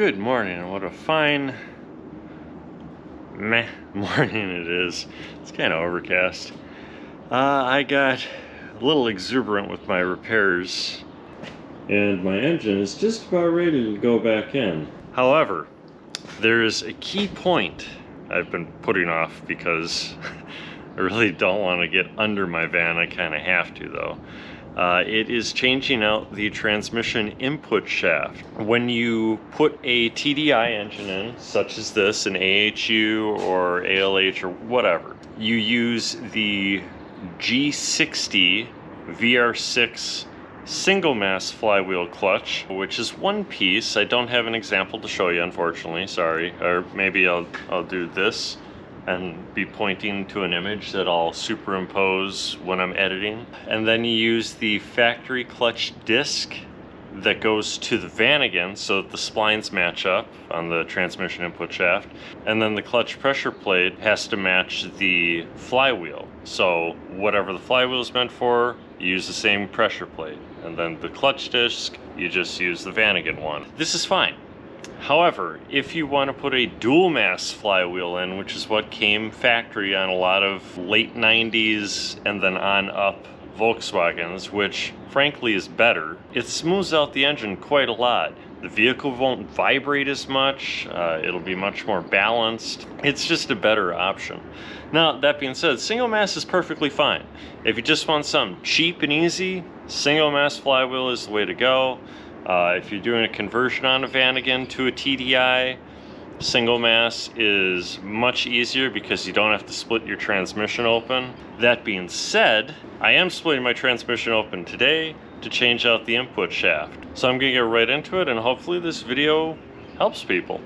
Good morning, and what a fine morning it is. It's kind of overcast. I got a little exuberant with my repairs, and my engine is just about ready to go back in. However, there is a key point I've been putting off because I really don't want to get under my van. I kind of have to though. It is changing out the transmission input shaft. When you put a TDI engine in, such as this, an AHU or ALH or whatever, you use the G60 VR6 single mass flywheel clutch, which is one piece. I don't have an example to show you, unfortunately, sorry. Or maybe I'll do this and be pointing to an image that I'll superimpose when I'm editing. And then you use the factory clutch disc that goes to the Vanagon so that the splines match up on the transmission input shaft. And then the clutch pressure plate has to match the flywheel. So whatever the flywheel is meant for, you use the same pressure plate. And then the clutch disc, you just use the Vanagon one. This is fine. However, if you want to put a dual mass flywheel in, which is what came factory on a lot of late 90s and then on up Volkswagens, which frankly is better, it smooths out the engine quite a lot. The vehicle won't vibrate as much, it'll be much more balanced. It's just a better option. Now, that being said, single mass is perfectly fine. If you just want something cheap and easy, single mass flywheel is the way to go. If you're doing a conversion on a Vanagon to a TDI, single mass is much easier because you don't have to split your transmission open. That being said, I am splitting my transmission open today to change out the input shaft. So I'm gonna get right into it, and hopefully this video helps people.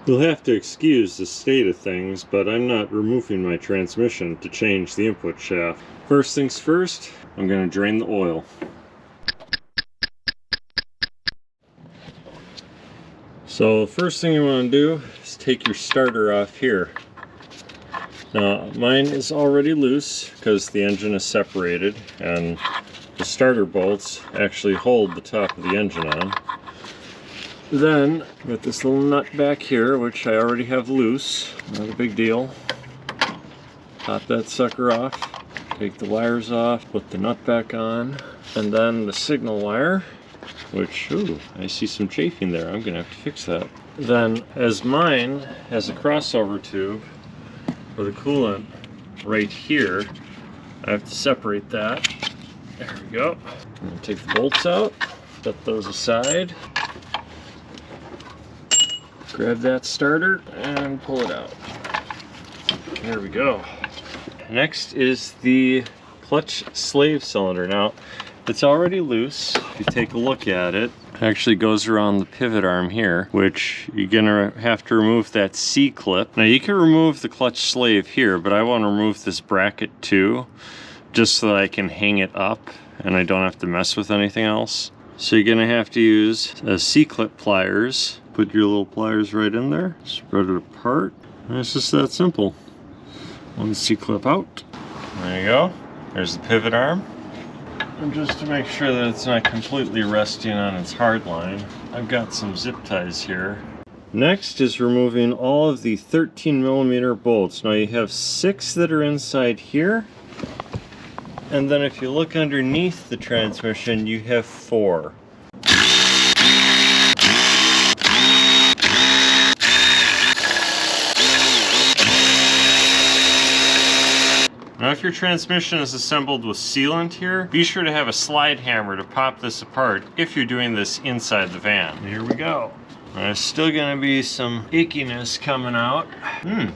You'll have to excuse the state of things, but I'm not removing my transmission to change the input shaft. First things first, I'm gonna drain the oil. So the first thing you want to do is take your starter off here. Now mine is already loose because the engine is separated and the starter bolts actually hold the top of the engine on. Then with this little nut back here, which I already have loose, not a big deal. Pop that sucker off, take the wires off, put the nut back on, and then the signal wire, which, ooh, I see some chafing there. I'm gonna have to fix that. Then, as mine has a crossover tube for the coolant right here, I have to separate that. There we go. I'm gonna take the bolts out, set those aside, grab that starter, and pull it out. There we go. Next is the clutch slave cylinder. Now, it's already loose. If you take a look at it, it actually goes around the pivot arm here, which you're gonna have to remove that C-clip. Now you can remove the clutch slave here, but I want to remove this bracket too, just so that I can hang it up and I don't have to mess with anything else. So you're gonna have to use C-clip pliers. Put your little pliers right in there, spread it apart, and it's just that simple. One C-clip out. There you go. There's the pivot arm. And just to make sure that it's not completely resting on its hard line, I've got some zip ties here. Next is removing all of the 13mm bolts. Now you have 6 that are inside here, and then if you look underneath the transmission, you have 4. Now if your transmission is assembled with sealant here, be sure to have a slide hammer to pop this apart if you're doing this inside the van. Here we go. There's still gonna be some ickiness coming out.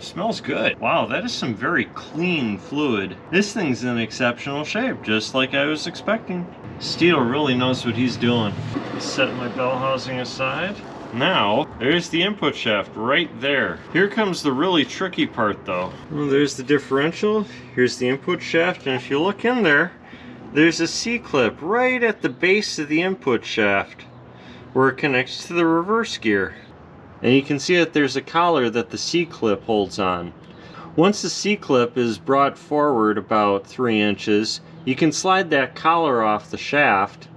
Smells good. Wow, that is some very clean fluid. This thing's in exceptional shape, just like I was expecting. Steel really knows what he's doing. Set my bell housing aside. Now, there's the input shaft right there. Here comes the really tricky part though. Well, there's the differential, here's the input shaft, and if you look in there, there's a C-clip right at the base of the input shaft where it connects to the reverse gear. And you can see that there's a collar that the C-clip holds on. Once the C-clip is brought forward about 3 inches, you can slide that collar off the shaft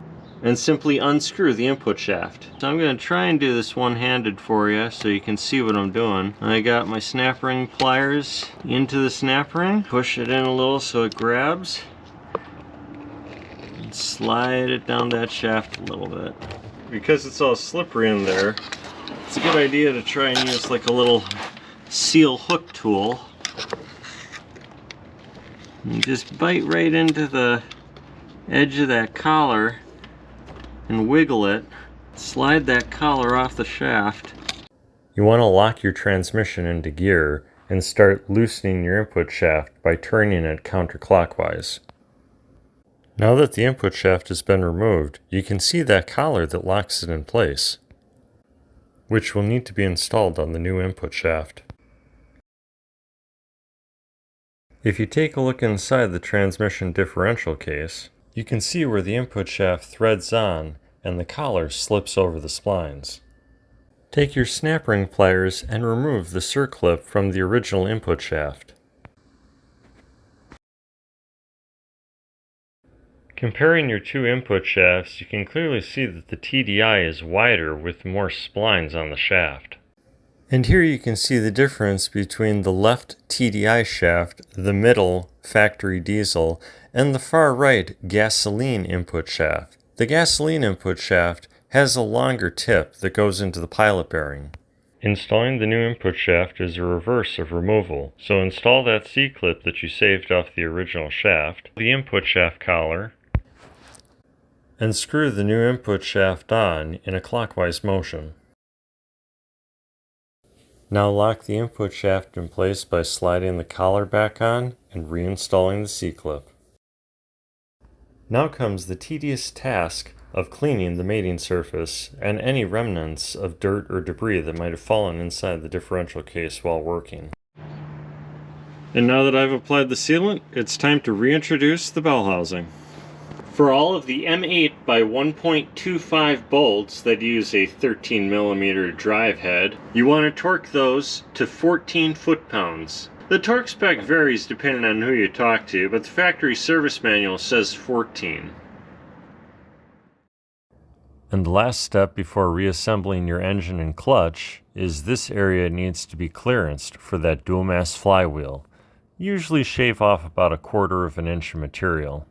and simply unscrew the input shaft. So I'm going to try and do this one-handed for you so you can see what I'm doing. I got my snap ring pliers into the snap ring, push it in a little so it grabs, and slide it down that shaft a little bit. Because it's all slippery in there, it's a good idea to try and use like a little seal hook tool. And just bite right into the edge of that collar and wiggle it. Slide that collar off the shaft. You want to lock your transmission into gear and start loosening your input shaft by turning it counterclockwise. Now that the input shaft has been removed, you can see that collar that locks it in place, which will need to be installed on the new input shaft. If you take a look inside the transmission differential case, you can see where the input shaft threads on and the collar slips over the splines. Take your snap ring pliers and remove the circlip from the original input shaft. Comparing your two input shafts, you can clearly see that the TDI is wider with more splines on the shaft. And here you can see the difference between the left TDI shaft, the middle factory diesel, and the far right gasoline input shaft. The gasoline input shaft has a longer tip that goes into the pilot bearing. Installing the new input shaft is a reverse of removal, so install that C-clip that you saved off the original shaft, the input shaft collar, and screw the new input shaft on in a clockwise motion. Now lock the input shaft in place by sliding the collar back on and reinstalling the C-clip. Now comes the tedious task of cleaning the mating surface and any remnants of dirt or debris that might have fallen inside the differential case while working. And now that I've applied the sealant, it's time to reintroduce the bell housing. For all of the M8 by 1.25 bolts that use a 13mm drive head, you want to torque those to 14 foot-pounds. The torque spec varies depending on who you talk to, but the factory service manual says 14. And the last step before reassembling your engine and clutch is this area needs to be clearanced for that dual mass flywheel. Usually shave off about 1/4 inch of material.